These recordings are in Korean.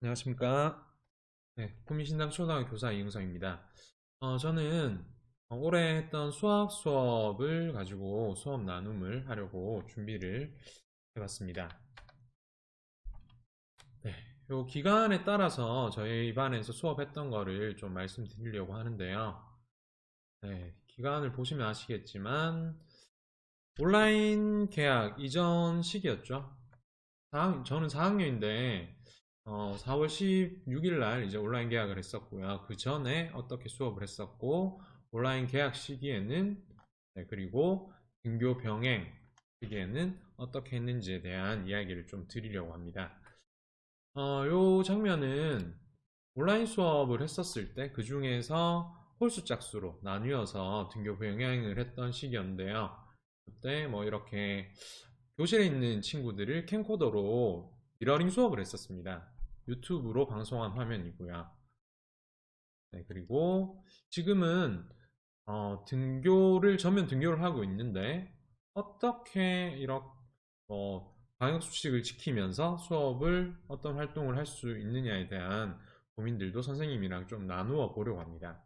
안녕하십니까. 네, 국민신당 초등학교 교사 이응성입니다. 저는 올해 했던 수학 수업을 가지고 수업 나눔을 하려고 준비를 해봤습니다. 네, 요 기간에 따라서 저희 반에서 수업했던 거를 좀 말씀드리려고 하는데요. 네, 기간을 보시면 아시겠지만 온라인 계약 이전 시기였죠. 저는 4학년인데 4월 16일 날 이제 온라인 계약을 했었고요. 그 전에 어떻게 수업을 했었고 온라인 계약 시기에는 네, 그리고 등교 병행 시기에는 어떻게 했는지에 대한 이야기를 좀 드리려고 합니다. 요 장면은 온라인 수업을 했었을 때 그 중에서 홀수 짝수로 나뉘어서 등교 병행을 했던 시기였는데요. 그때 뭐 이렇게 교실에 있는 친구들을 캠코더로 미러링 수업을 했었습니다. 유튜브로 방송한 화면이고요. 네, 그리고 지금은 전면 등교를 하고 있는데 어떻게 이렇게 방역 수칙을 지키면서 수업을 어떤 활동을 할 수 있느냐에 대한 고민들도 선생님이랑 좀 나누어 보려고 합니다.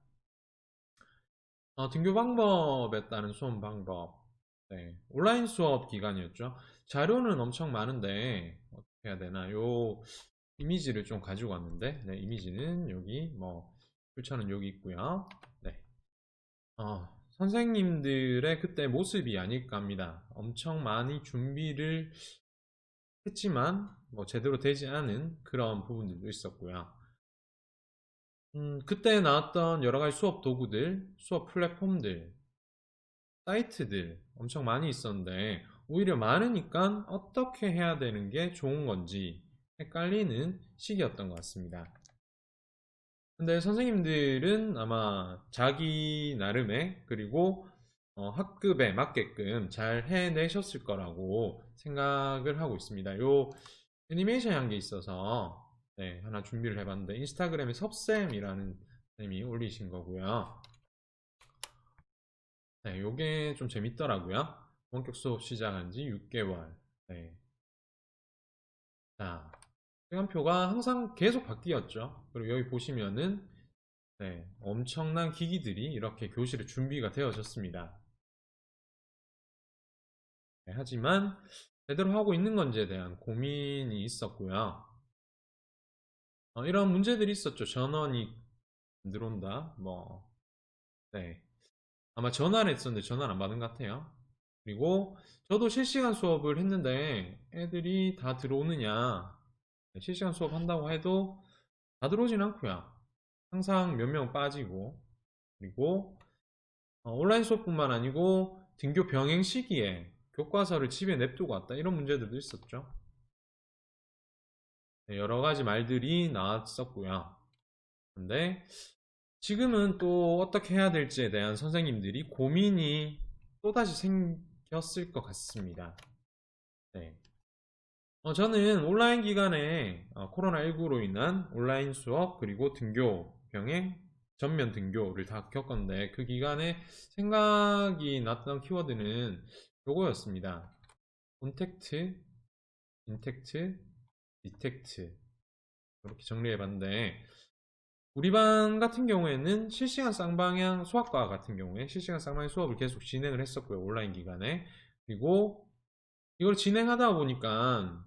등교 방법에 따른 수업 방법. 네, 온라인 수업 기간이었죠. 자료는 엄청 많은데 어떻게 해야 되나? 요 이미지를 좀 가지고 왔는데, 네, 이미지는 여기 출처는 여기 있고요. 네, 선생님들의 그때 모습이 아닐까 합니다. 엄청 많이 준비를 했지만 제대로 되지 않은 그런 부분들도 있었고요. 그때 나왔던 여러 가지 수업 도구들, 수업 플랫폼들, 사이트들 엄청 많이 있었는데 오히려 많으니까 어떻게 해야 되는 게 좋은 건지 헷갈리는 시기였던 것 같습니다. 근데 선생님들은 아마 자기 나름의 그리고 학급에 맞게끔 잘 해내셨을 거라고 생각을 하고 있습니다. 요 애니메이션 한 게 있어서 네, 하나 준비를 해봤는데 인스타그램에 섭쌤이라는 선생님이 올리신 거고요. 네, 요게 좀 재밌더라고요. 본격 수업 시작한 지 6개월. 네. 자, 시간표가 항상 계속 바뀌었죠. 그리고 여기 보시면은 네, 엄청난 기기들이 이렇게 교실에 준비가 되어졌습니다. 네, 하지만 제대로 하고 있는 건지에 대한 고민이 있었고요. 이런 문제들이 있었죠. 전원이 안 들어온다. 네. 아마 전화를 했었는데 전화를 안 받은 것 같아요. 그리고 저도 실시간 수업을 했는데 애들이 다 들어오느냐. 네, 실시간 수업 한다고 해도 다 들어오진 않고요. 항상 몇 명 빠지고 그리고 온라인 수업뿐만 아니고 등교 병행 시기에 교과서를 집에 냅두고 왔다 이런 문제들도 있었죠. 네, 여러 가지 말들이 나왔었고요. 근데 지금은 또 어떻게 해야 될지에 대한 선생님들이 고민이 또다시 생겼을 것 같습니다. 네. 저는 온라인 기간에 코로나19로 인한 온라인 수업 그리고 등교 병행 전면 등교를 다 겪었는데 그 기간에 생각이 났던 키워드는 요거였습니다. 콘택트, 인텍트, 디텍트 이렇게 정리해봤는데 우리 반 같은 경우에는 실시간 쌍방향 수학과 같은 경우에 실시간 쌍방향 수업을 계속 진행을 했었고요. 온라인 기간에. 그리고 이걸 진행하다 보니까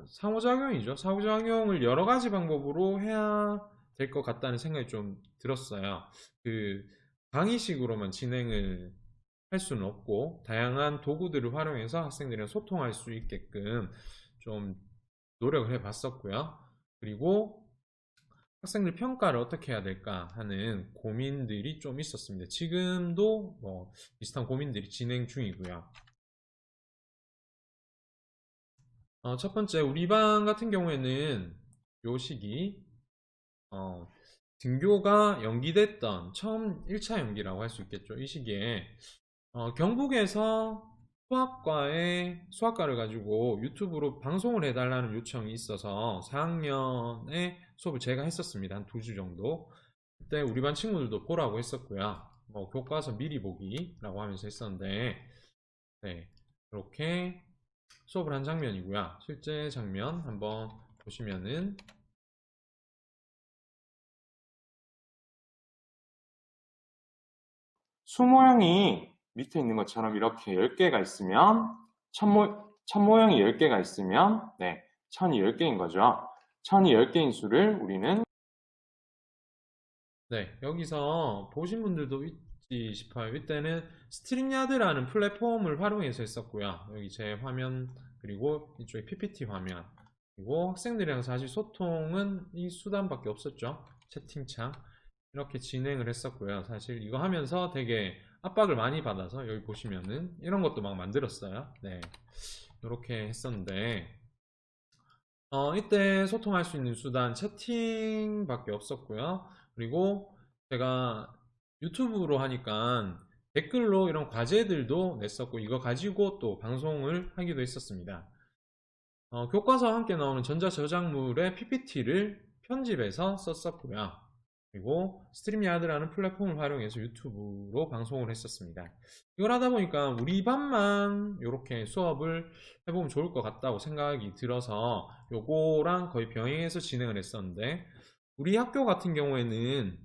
상호작용이죠. 상호작용을 여러 가지 방법으로 해야 될 것 같다는 생각이 좀 들었어요. 그 강의식으로만 진행을 할 수는 없고 다양한 도구들을 활용해서 학생들이랑 소통할 수 있게끔 좀 노력을 해봤었고요. 그리고 학생들 평가를 어떻게 해야 될까 하는 고민들이 좀 있었습니다. 지금도 비슷한 고민들이 진행 중이고요. 첫 번째, 우리 반 같은 경우에는 요 시기, 어, 등교가 연기됐던 처음 1차 연기라고 할 수 있겠죠. 이 시기에, 경북에서 수학과를 가지고 유튜브로 방송을 해달라는 요청이 있어서 4학년에 수업을 제가 했었습니다. 한 2주 정도. 그때 우리 반 친구들도 보라고 했었고요. 교과서 미리 보기라고 하면서 했었는데, 네, 그렇게 수업을 한 장면이고요. 실제 장면 한번 보시면은 수 모형이 밑에 있는 것처럼 이렇게 10개가 있으면 천 모형이 10개가 있으면 네, 천이 10개인 거죠. 천이 10개인 수를 우리는 네, 여기서 보신 분들도 있지 싶어요. 이때는 스트림야드라는 플랫폼을 활용해서 했었고요. 여기 제 화면, 그리고 이쪽에 PPT 화면, 그리고 학생들이랑 사실 소통은 이 수단밖에 없었죠. 채팅창. 이렇게 진행을 했었고요. 사실 이거 하면서 되게 압박을 많이 받아서 여기 보시면은 이런 것도 막 만들었어요. 네, 이렇게 했었는데 이때 소통할 수 있는 수단 채팅밖에 없었고요. 그리고 제가 유튜브로 하니까 댓글로 이런 과제들도 냈었고 이거 가지고 또 방송을 하기도 했었습니다. 교과서와 함께 나오는 전자저작물의 PPT를 편집해서 썼었고요. 그리고 스트림야드라는 플랫폼을 활용해서 유튜브로 방송을 했었습니다. 이걸 하다 보니까 우리 반만 이렇게 수업을 해보면 좋을 것 같다고 생각이 들어서 요거랑 거의 병행해서 진행을 했었는데 우리 학교 같은 경우에는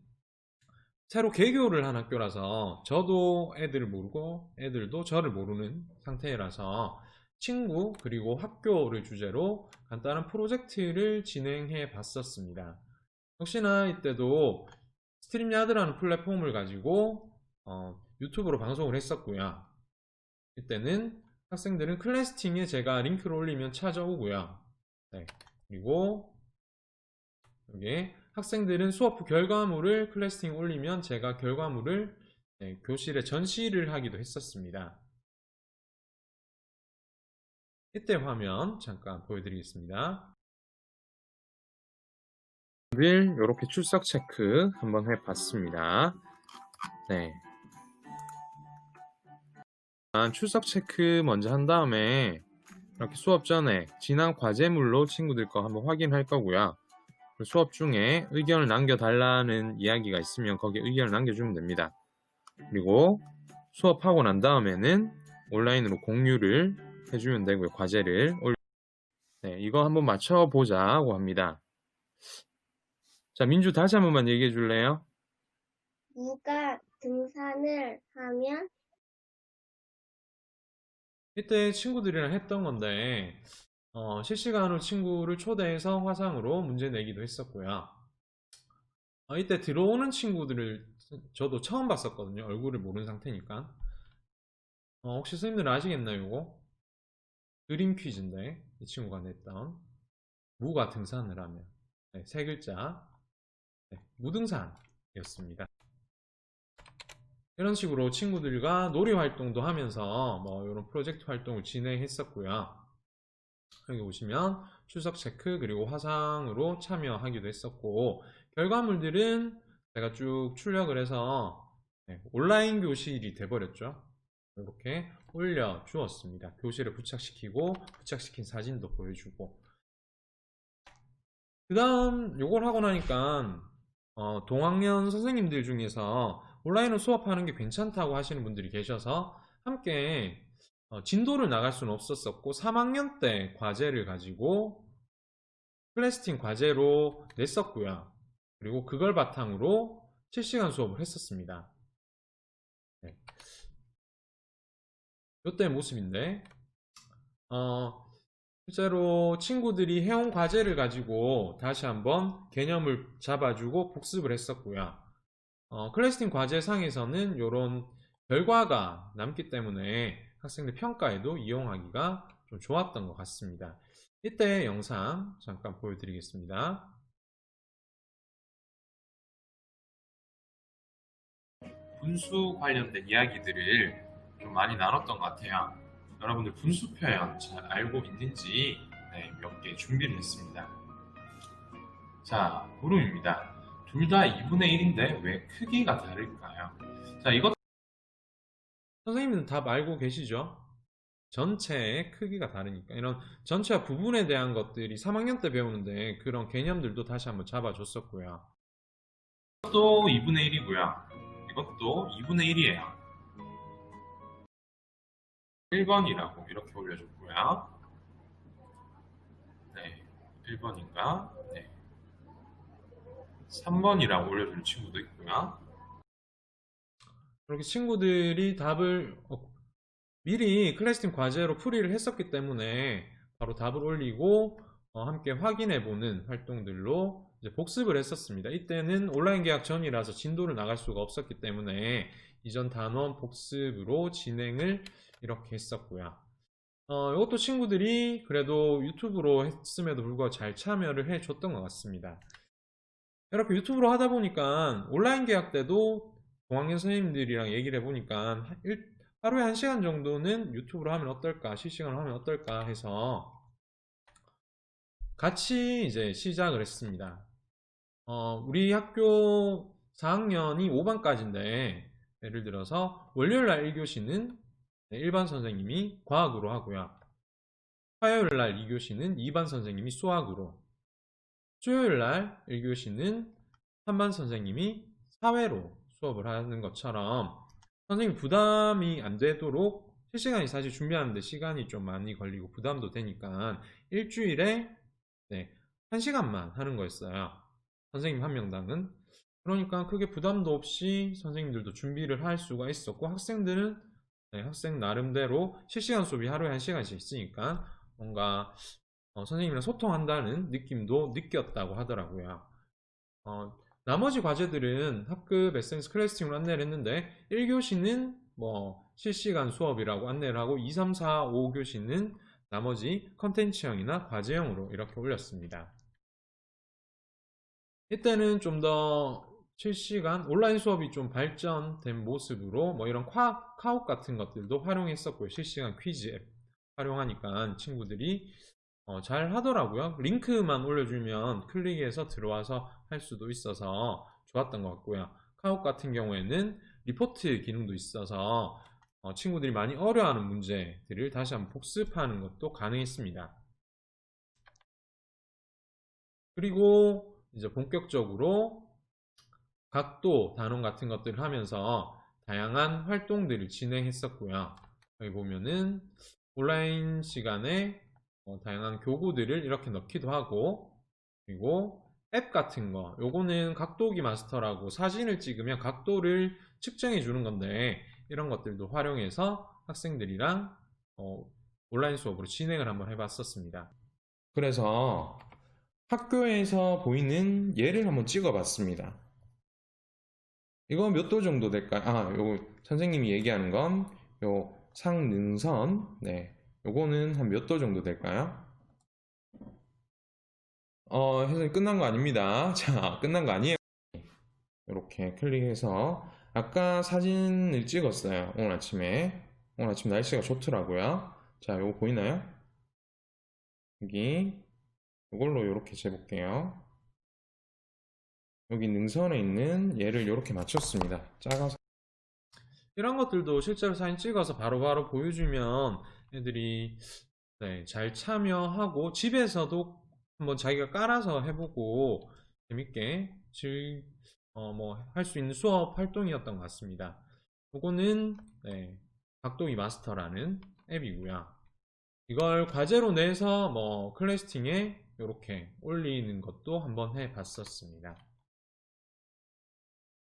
새로 개교를 한 학교라서 저도 애들을 모르고 애들도 저를 모르는 상태라서 친구 그리고 학교를 주제로 간단한 프로젝트를 진행해 봤었습니다. 혹시나 이때도 스트림야드라는 플랫폼을 가지고 유튜브로 방송을 했었고요. 이때는 학생들은 클래스팅에 제가 링크를 올리면 찾아오고요. 네, 그리고 여기에 학생들은 수업 후 결과물을 클래스팅 올리면 제가 결과물을 교실에 전시를 하기도 했었습니다. 이때 화면 잠깐 보여드리겠습니다. 이렇게 출석 체크 한번 해봤습니다. 네. 출석 체크 먼저 한 다음에 이렇게 수업 전에 지난 과제물로 친구들 거 한번 확인할 거고요. 수업 중에 의견을 남겨달라는 이야기가 있으면 거기에 의견을 남겨주면 됩니다. 그리고 수업하고 난 다음에는 온라인으로 공유를 해주면 되고요. 과제를 네, 이거 한번 맞춰보자고 합니다. 자, 민주 다시 한 번만 얘기해 줄래요? 무가 등산을 하면 이때 친구들이랑 했던 건데 실시간으로 친구를 초대해서 화상으로 문제 내기도 했었고요. 이때 들어오는 친구들을 저도 처음 봤었거든요. 얼굴을 모르는 상태니까. 혹시 선생님들 아시겠나요, 이거? 그림 퀴즈인데 이 친구가 냈던 무가 등산을 하면 네, 세 글자 무등산이었습니다. 이런 식으로 친구들과 놀이 활동도 하면서 뭐 이런 프로젝트 활동을 진행했었고요. 여기 보시면 출석 체크 그리고 화상으로 참여하기도 했었고 결과물들은 제가 쭉 출력을 해서 온라인 교실이 돼버렸죠. 이렇게 올려 주었습니다. 교실에 부착시키고 부착시킨 사진도 보여주고 그 다음 요걸 하고 나니까 동학년 선생님들 중에서 온라인으로 수업하는 게 괜찮다고 하시는 분들이 계셔서 함께 진도를 나갈 수는 없었었고 3학년 때 과제를 가지고 클래스팅 과제로 냈었고요. 그리고 그걸 바탕으로 실시간 수업을 했었습니다. 네. 이때 모습인데 실제로 친구들이 해온 과제를 가지고 다시 한번 개념을 잡아주고 복습을 했었고요. 클래스팅 과제상에서는 이런 결과가 남기 때문에 학생들 평가에도 이용하기가 좀 좋았던 것 같습니다. 이때 영상 잠깐 보여드리겠습니다. 분수 관련된 이야기들을 좀 많이 나눴던 것 같아요. 여러분들 분수 표현 잘 알고 있는지 몇 개 준비를 했습니다. 자, 물음입니다. 둘 다 2분의 1인데 왜 크기가 다를까요? 자, 이것 선생님은 답 알고 계시죠? 전체의 크기가 다르니까 이런 전체와 부분에 대한 것들이 3학년 때 배우는데 그런 개념들도 다시 한번 잡아줬었고요. 이것도 2분의 1이고요. 이것도 2분의 1이에요. 1번이라고 이렇게 올려줬고요. 네, 1번인가? 네. 3번이라고 올려줄 친구도 있고요. 그렇게 친구들이 답을 미리 클래스팀 과제로 풀이를 했었기 때문에 바로 답을 올리고 함께 확인해보는 활동들로 이제 복습을 했었습니다. 이때는 온라인 개학 전이라서 진도를 나갈 수가 없었기 때문에 이전 단원 복습으로 진행을 이렇게 했었고요. 이것도 친구들이 그래도 유튜브로 했음에도 불구하고 잘 참여를 해줬던 것 같습니다. 이렇게 유튜브로 하다 보니까 온라인 개학 때도 동학년 선생님들이랑 얘기를 해보니까 하루에 1시간 정도는 유튜브로 하면 어떨까, 실시간으로 하면 어떨까 해서 같이 이제 시작을 했습니다. 우리 학교 4학년이 5반까지인데 예를 들어서 월요일날 1교시는 일반 선생님이 과학으로 하고요. 화요일날 2교시는 2반 선생님이 수학으로, 수요일날 1교시는 3반 선생님이 사회로 수업을 하는 것처럼 선생님 부담이 안 되도록 실시간이 사실 준비하는데 시간이 좀 많이 걸리고 부담도 되니까 일주일에 1시간만 하는 거였어요. 선생님 한 명당은. 그러니까 크게 부담도 없이 선생님들도 준비를 할 수가 있었고 학생들은 학생 나름대로 실시간 수업이 하루에 1시간씩 있으니까 뭔가 선생님이랑 소통한다는 느낌도 느꼈다고 하더라고요. 나머지 과제들은 학급 에센스 클래스팀으로 안내를 했는데 1교시는 뭐 실시간 수업이라고 안내를 하고 2, 3, 4, 5교시는 나머지 컨텐츠형이나 과제형으로 이렇게 올렸습니다. 이때는 좀 더 실시간 온라인 수업이 좀 발전된 모습으로 뭐 이런 카옥 같은 것들도 활용했었고요. 실시간 퀴즈 앱 활용하니까 친구들이 잘 하더라고요. 링크만 올려주면 클릭해서 들어와서 할 수도 있어서 좋았던 것 같고요. 카옥 같은 경우에는 리포트 기능도 있어서 친구들이 많이 어려워하는 문제들을 다시 한번 복습하는 것도 가능했습니다. 그리고 이제 본격적으로 각도, 단원 같은 것들을 하면서 다양한 활동들을 진행했었고요. 여기 보면은 온라인 시간에 다양한 교구들을 이렇게 넣기도 하고, 그리고 앱 같은 거, 요거는 각도기 마스터라고 사진을 찍으면 각도를 측정해 주는 건데 이런 것들도 활용해서 학생들이랑 온라인 수업으로 진행을 한번 해봤었습니다. 그래서 학교에서 보이는 예를 한번 찍어봤습니다. 이거 몇 도 정도 될까요? 요거 선생님이 얘기하는 건 요 상능선, 요거는 한 몇 도 정도 될까요? 해석이 끝난 거 아닙니다. 자, 끝난 거 아니에요. 이렇게 클릭해서 아까 사진을 찍었어요. 오늘 아침 날씨가 좋더라고요. 자, 요거 보이나요? 여기 이걸로 이렇게 재볼게요. 여기 능선에 있는 얘를 이렇게 맞췄습니다. 작아서. 이런 것들도 실제로 사진 찍어서 바로바로 보여주면 애들이 잘 참여하고 집에서도 한번 자기가 깔아서 해보고 재밌게 할 수 있는 수업 활동이었던 것 같습니다. 이거는 각도기 마스터라는 앱이고요. 이걸 과제로 내서 클래스팅에 이렇게 올리는 것도 한번 해봤었습니다.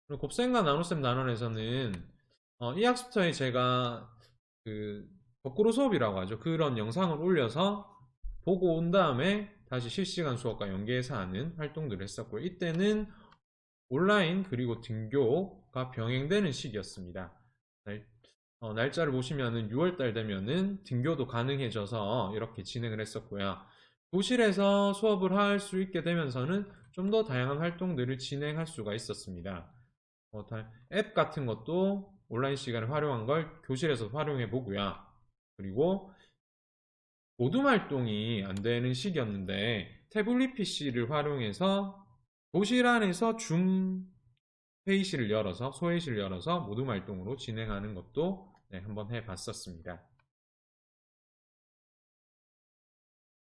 그리고 곱셈과 나눗셈 나눠내서는 이 학습터에 제가 거꾸로 수업이라고 하죠. 그런 영상을 올려서 보고 온 다음에 다시 실시간 수업과 연계해서 하는 활동들을 했었고요. 이때는 온라인 그리고 등교가 병행되는 시기였습니다. 날짜를 보시면은 6월달 되면은 등교도 가능해져서 이렇게 진행을 했었고요. 교실에서 수업을 할 수 있게 되면서는 좀 더 다양한 활동들을 진행할 수가 있었습니다. 앱 같은 것도 온라인 시간에 활용한 걸 교실에서 활용해 보고요. 그리고 모둠 활동이 안 되는 시기였는데 태블릿 PC를 활용해서 교실 안에서 줌 회의실을 열어서 소회의실을 열어서 모둠 활동으로 진행하는 것도 한번 해봤었습니다.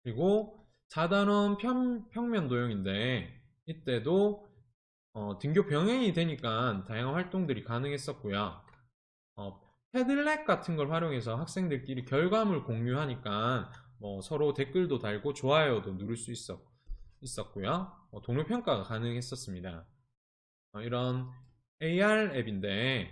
그리고 4단원 평면 도형인데 이때도 등교 병행이 되니까 다양한 활동들이 가능했었고요. 패들렛 같은 걸 활용해서 학생들끼리 결과물 공유하니까 서로 댓글도 달고 좋아요도 누를 수 있었고요. 동료 평가가 가능했었습니다. 이런 AR 앱인데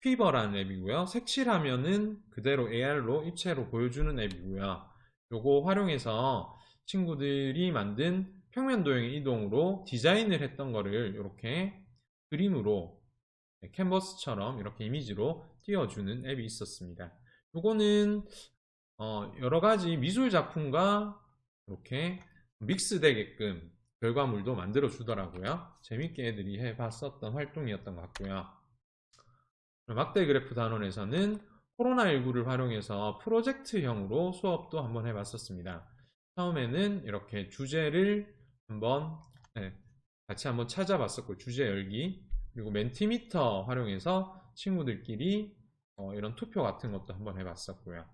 퀴버라는 앱이고요. 색칠하면은 그대로 AR로 입체로 보여주는 앱이고요. 요거 활용해서 친구들이 만든 평면 도형의 이동으로 디자인을 했던 거를 이렇게 그림으로 캔버스처럼 이렇게 이미지로 띄워주는 앱이 있었습니다. 요거는 여러 가지 미술 작품과 이렇게 믹스되게끔 결과물도 만들어 주더라고요. 재밌게 애들이 해봤었던 활동이었던 것 같고요. 막대 그래프 단원에서는 코로나19를 활용해서 프로젝트형으로 수업도 한번 해봤었습니다. 처음에는 이렇게 주제를 한번 같이 한번 찾아봤었고, 주제 열기, 그리고 멘티미터 활용해서 친구들끼리 이런 투표 같은 것도 한번 해봤었고요.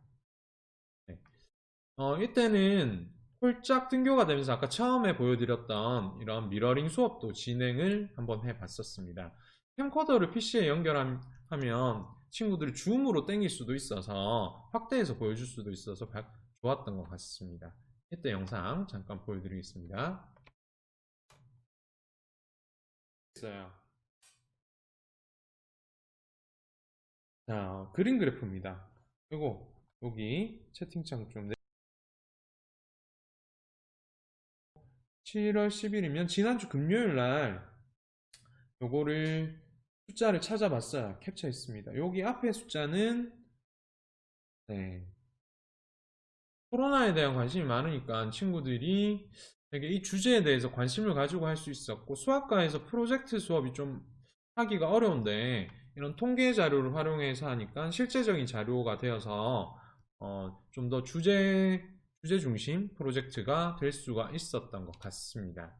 이때는 홀짝 등교가 되면서 아까 처음에 보여드렸던 이런 미러링 수업도 진행을 한번 해봤었습니다. 캠코더를 PC에 연결하면 친구들이 줌으로 땡길 수도 있어서 확대해서 보여줄 수도 있어서 좋았던 것 같습니다. 이때 영상 잠깐 보여드리겠습니다. 자, 그림 그래프입니다. 그리고 여기 채팅창 좀 7월 10일이면 지난주 금요일 날 요거를 숫자를 찾아봤어요. 캡처했습니다. 여기 앞에 숫자는 코로나에 대한 관심이 많으니까 친구들이 되게 이 주제에 대해서 관심을 가지고 할 수 있었고, 수학과에서 프로젝트 수업이 좀 하기가 어려운데 이런 통계 자료를 활용해서 하니까 실제적인 자료가 되어서 좀 더 주제 중심 프로젝트가 될 수가 있었던 것 같습니다.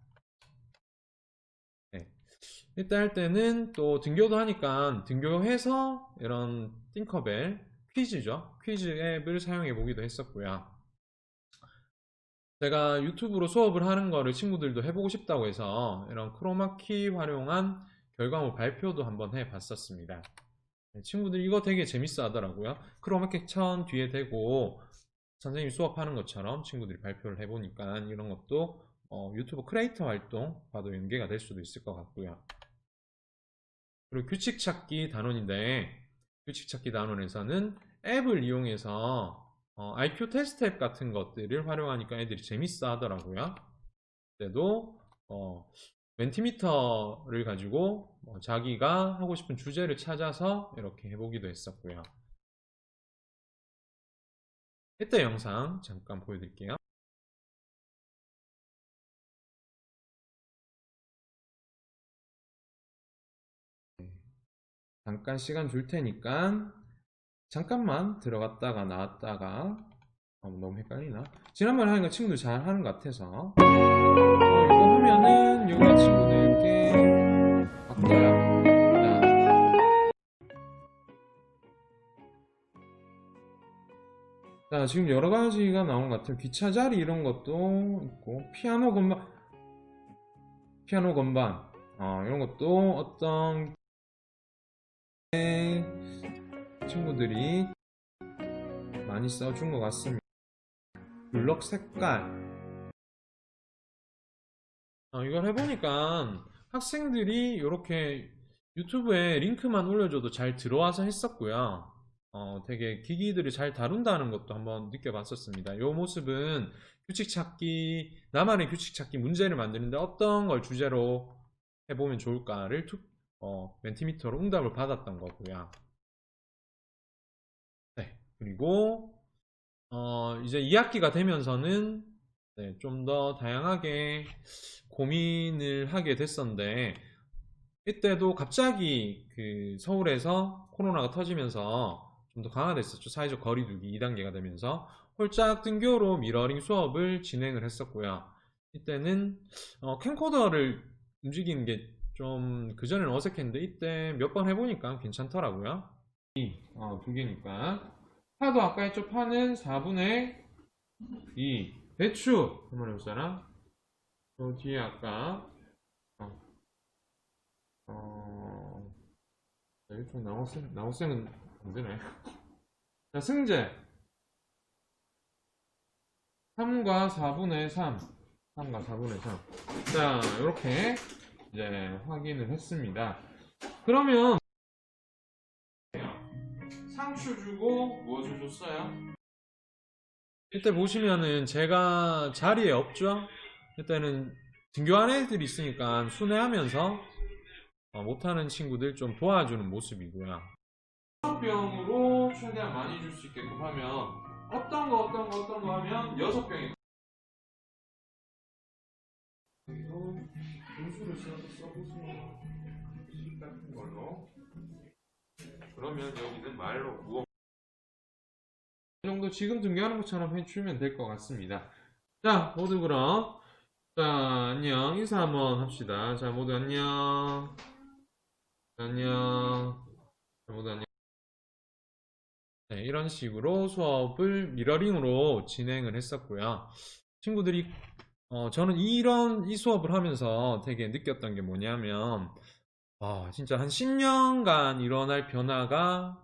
이때 할 때는 또 등교도 하니까 등교해서 이런 띵커벨 퀴즈죠. 퀴즈 앱을 사용해 보기도 했었고요. 제가 유튜브로 수업을 하는 거를 친구들도 해보고 싶다고 해서 이런 크로마키 활용한 결과물 발표도 한번 해봤었습니다. 친구들이 이거 되게 재밌어 하더라고요. 크로마키 천 뒤에 대고 선생님이 수업하는 것처럼 친구들이 발표를 해보니까 이런 것도 유튜브 크리에이터 활동과도 연계가 될 수도 있을 것 같고요. 그리고 규칙 찾기 단원인데, 규칙 찾기 단원에서는 앱을 이용해서 IQ 테스트 앱 같은 것들을 활용하니까 애들이 재밌어 하더라고요. 그때도 멘티미터를 가지고 자기가 하고 싶은 주제를 찾아서 이렇게 해보기도 했었고요. 이때 영상 잠깐 보여드릴게요. 잠깐 시간 줄 테니까 잠깐만 들어갔다가 나왔다가 너무 헷갈리나? 지난번에 하니까 친구들 잘 하는 것 같아서 이거 하면은 여기 친구들께 바꿔요. 자, 지금 여러 가지가 나온 것 같아요. 기차 자리 이런 것도 있고, 피아노 건반 이런 것도 어떤 친구들이 많이 써준 것 같습니다. 블럭 색깔 이걸 해보니까 학생들이 이렇게 유튜브에 링크만 올려줘도 잘 들어와서 했었고요. 되게 기기들을 잘 다룬다는 것도 한번 느껴봤었습니다. 이 모습은 규칙 찾기, 나만의 규칙 찾기 문제를 만드는데 어떤 걸 주제로 해보면 좋을까를 멘티미터로 응답을 받았던 거고요. 그리고 이제 2학기가 되면서는 좀 더 다양하게 고민을 하게 됐었는데, 이때도 갑자기 그 서울에서 코로나가 터지면서 좀 더 강화됐었죠. 사회적 거리두기 2단계가 되면서 홀짝 등교로 미러링 수업을 진행을 했었고요. 이때는 캠코더를 움직이는 게 좀 그전에는 어색했는데 이때 몇 번 해보니까 괜찮더라고요. 두 개니까 파도 아까 했죠. 파는 4분의 2 배추 한번 해보잖아. 또 뒤에 아까 여기 좀 나우생은 안되네. 자, 승제 3과 4분의 3 3과 4분의 3 자, 이렇게 이제 확인을 했습니다. 그러면 꽃을 주고 무엇을 줬어요? 이때 보시면은 제가 자리에 없죠? 이때는 등교한 애들이 있으니까 순회하면서 못하는 친구들 좀 도와주는 모습이고요. 병으로 최대한 많이 줄 수 있게끔 하면 어떤 거 하면 6병이 분수를 써보세요. 식 같은 걸로. 그러면 여기는 말로 무엇 이 정도 지금 등교하는 것처럼 해주면 될 것 같습니다. 자, 모두 그럼 자, 안녕. 인사 한번 합시다. 자, 모두 안녕. 안녕. 자, 모두 안녕. 네, 이런 식으로 수업을 미러링으로 진행을 했었고요. 친구들이 저는 이 수업을 하면서 되게 느꼈던 게 뭐냐면 진짜 한 10년간 일어날 변화가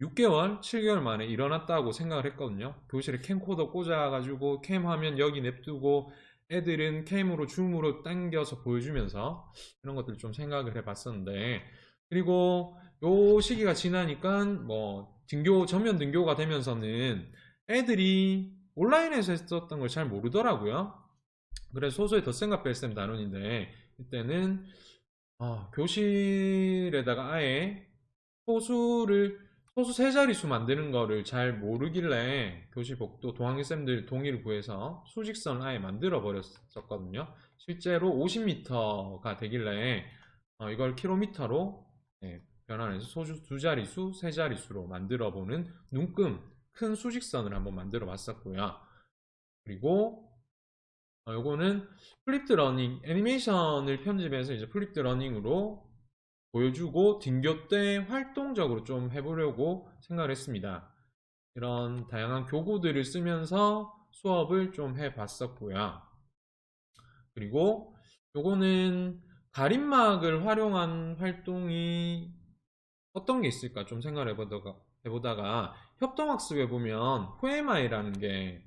6개월, 7개월 만에 일어났다고 생각을 했거든요. 교실에 캠코더 꽂아가지고 캠 화면 여기 냅두고 애들은 캠으로 줌으로 당겨서 보여주면서 이런 것들 좀 생각을 해봤었는데, 그리고 요 시기가 지나니까 뭐 전면 등교가 되면서는 애들이 온라인에서 했었던 걸 잘 모르더라고요. 그래서 소수의 덧셈과 뺄셈 단원인데 이때는 교실에다가 아예 소수 세 자릿수 만드는 거를 잘 모르길래 교실복도 동학생들 동의를 구해서 수직선을 아예 만들어 버렸었거든요. 실제로 50m가 되길래 이걸 킬로미터로 변환해서 소수 두 자릿수, 세 자릿수로 만들어 보는 눈금 큰 수직선을 한번 만들어 봤었고요. 그리고 요거는 플립드 러닝 애니메이션을 편집해서 이제 플립드 러닝으로 보여주고 등교 때 활동적으로 좀 해보려고 생각을 했습니다. 이런 다양한 교구들을 쓰면서 수업을 좀 해봤었고요. 그리고 요거는 가림막을 활용한 활동이 어떤 게 있을까 좀 생각을 해보다가 협동학습에 보면 포에마이라는 게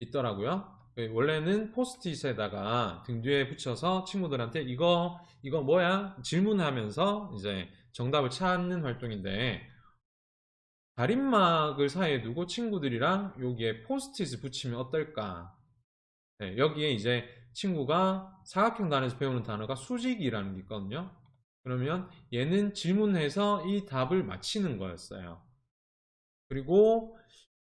있더라고요. 원래는 포스트잇에다가 등 뒤에 붙여서 친구들한테 이거 뭐야? 질문하면서 이제 정답을 찾는 활동인데, 가림막을 사이에 두고 친구들이랑 여기에 포스트잇을 붙이면 어떨까? 네, 여기에 이제 친구가 사각형 단에서 배우는 단어가 수직이라는 게 있거든요. 그러면 얘는 질문해서 이 답을 맞히는 거였어요. 그리고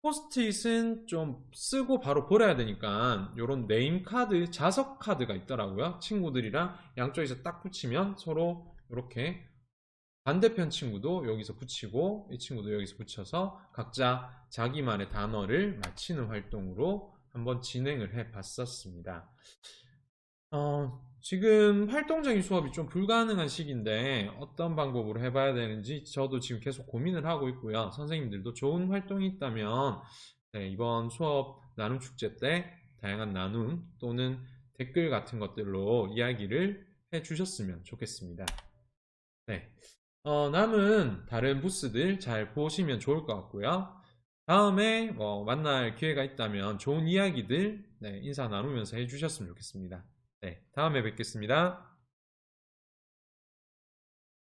포스트잇은 좀 쓰고 바로 버려야 되니까 이런 네임 카드, 자석 카드가 있더라고요. 친구들이랑 양쪽에서 딱 붙이면 서로 이렇게 반대편 친구도 여기서 붙이고 이 친구도 여기서 붙여서 각자 자기만의 단어를 맞히는 활동으로 한번 진행을 해 봤었습니다. 지금 활동적인 수업이 좀 불가능한 시기인데 어떤 방법으로 해봐야 되는지 저도 지금 계속 고민을 하고 있고요. 선생님들도 좋은 활동이 있다면 이번 수업 나눔 축제 때 다양한 나눔 또는 댓글 같은 것들로 이야기를 해주셨으면 좋겠습니다. 네, 남은 다른 부스들 잘 보시면 좋을 것 같고요. 다음에 만날 기회가 있다면 좋은 이야기들 인사 나누면서 해주셨으면 좋겠습니다. 네, 다음에 뵙겠습니다.